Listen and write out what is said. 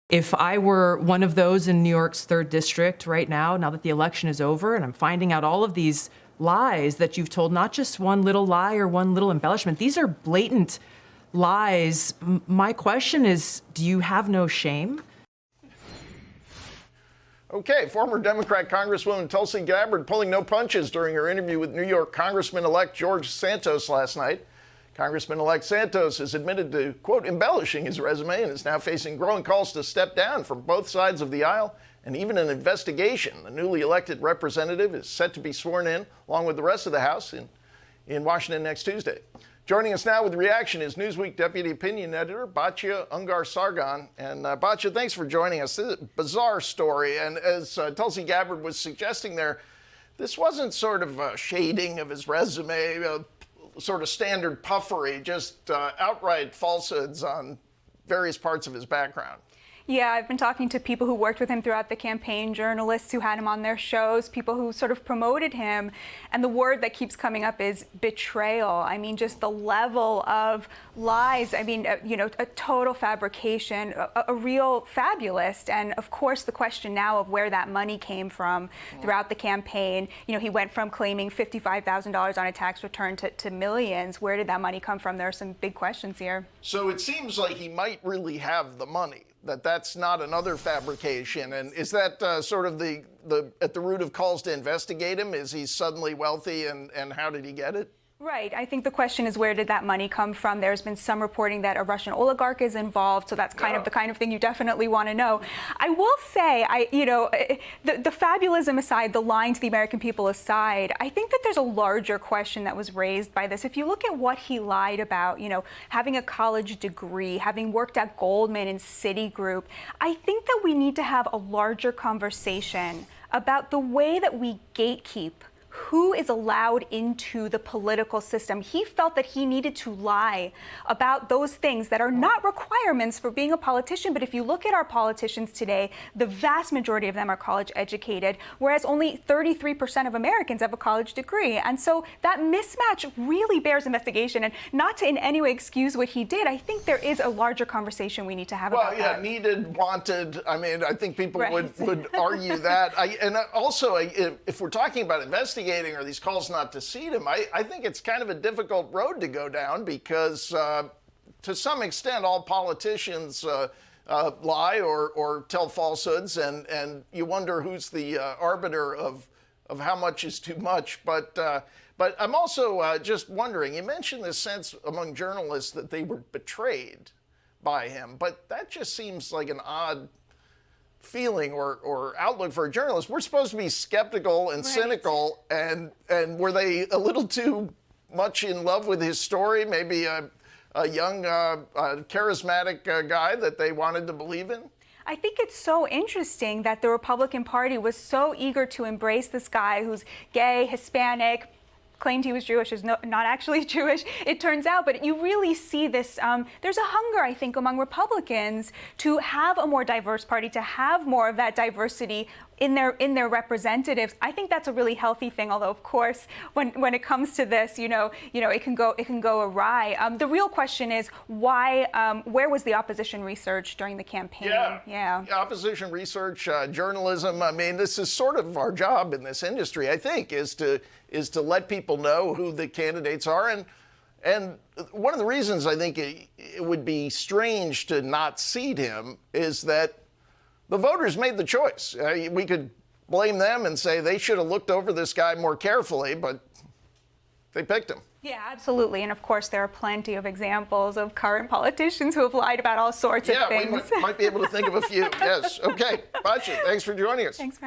If I were one of those in New York's 3rd District right now that the election is over, and I'm finding out all of these lies that you've told, not just one little lie or one little embellishment, these are blatant lies. My question is, do you have no shame? Okay, former Democrat Congresswoman Tulsi Gabbard pulling no punches during her interview with New York congressman-elect George Santos last night. Congressman-elect Santos has admitted to, quote, embellishing his resume and is now facing growing calls to step down from both sides of the aisle and even an investigation. The newly elected representative is set to be sworn in, along with the rest of the House, in Washington next Tuesday. Joining us now with reaction is Newsweek Deputy Opinion Editor Batya Ungar-Sargon. And Batya, thanks for joining us. This is a bizarre story. And as Tulsi Gabbard was suggesting there, this wasn't sort of a shading of his resume, sort of standard puffery, just outright falsehoods on various parts of his background. Yeah, I've been talking to people who worked with him throughout the campaign, journalists who had him on their shows, people who sort of promoted him. And the word that keeps coming up is betrayal. I mean, just the level of lies. I mean, a total fabrication, a real fabulist. And of course, the question now of where that money came from throughout the campaign. He went from claiming $55,000 on a tax return to millions. Where did that money come from? There are some big questions here. So it seems like he might really have the money. That's not another fabrication. And is that sort of at the root of calls to investigate him? Is he suddenly wealthy, and how did he get it? Right. I think the question is, where did that money come from? There's been some reporting that a Russian oligarch is involved, so that's kind of the kind of thing you definitely want to know. I will say, the fabulism aside, the lying to the American people aside, I think that there's a larger question that was raised by this. If you look at what he lied about, having a college degree, having worked at Goldman and Citigroup, I think that we need to have a larger conversation about the way that we gatekeep who is allowed into the political system. He felt that he needed to lie about those things that are not requirements for being a politician. But if you look at our politicians today, the vast majority of them are college educated, whereas only 33% of Americans have a college degree. And so that mismatch really bears investigation. And not to in any way excuse what he did, I think there is a larger conversation we need to have about that. Well, yeah, needed, wanted. I mean, I think people would argue that. And also, if we're talking about investigating or these calls not to seat him, I think it's kind of a difficult road to go down because to some extent all politicians lie or tell falsehoods, and you wonder who's the arbiter of how much is too much. But I'm also just wondering, you mentioned this sense among journalists that they were betrayed by him, but that just seems like an odd feeling or outlook for a journalist. We're supposed to be skeptical and cynical, and were they a little too much in love with his story? Maybe a young, charismatic guy that they wanted to believe in? I think it's so interesting that the Republican Party was so eager to embrace this guy who's gay, Hispanic, claimed he was Jewish, is not actually Jewish, it turns out. But you really see this, there's a hunger, I think, among Republicans to have a more diverse party, to have more of that diversity in their representatives. I think that's a really healthy thing. Although, of course, when it comes to this, it can go awry. The real question is why? Where was the opposition research during the campaign? Yeah. Opposition research, journalism. I mean, this is sort of our job in this industry. I think is to let people know who the candidates are, and one of the reasons I think it would be strange to not seat him is that the voters made the choice. We could blame them and say they should have looked over this guy more carefully, but they picked him. Yeah, absolutely. And of course, there are plenty of examples of current politicians who have lied about all sorts of things. Yeah, we might be able to think of a few. Yes. Okay. Batya, thanks for joining us. Thanks, Matt.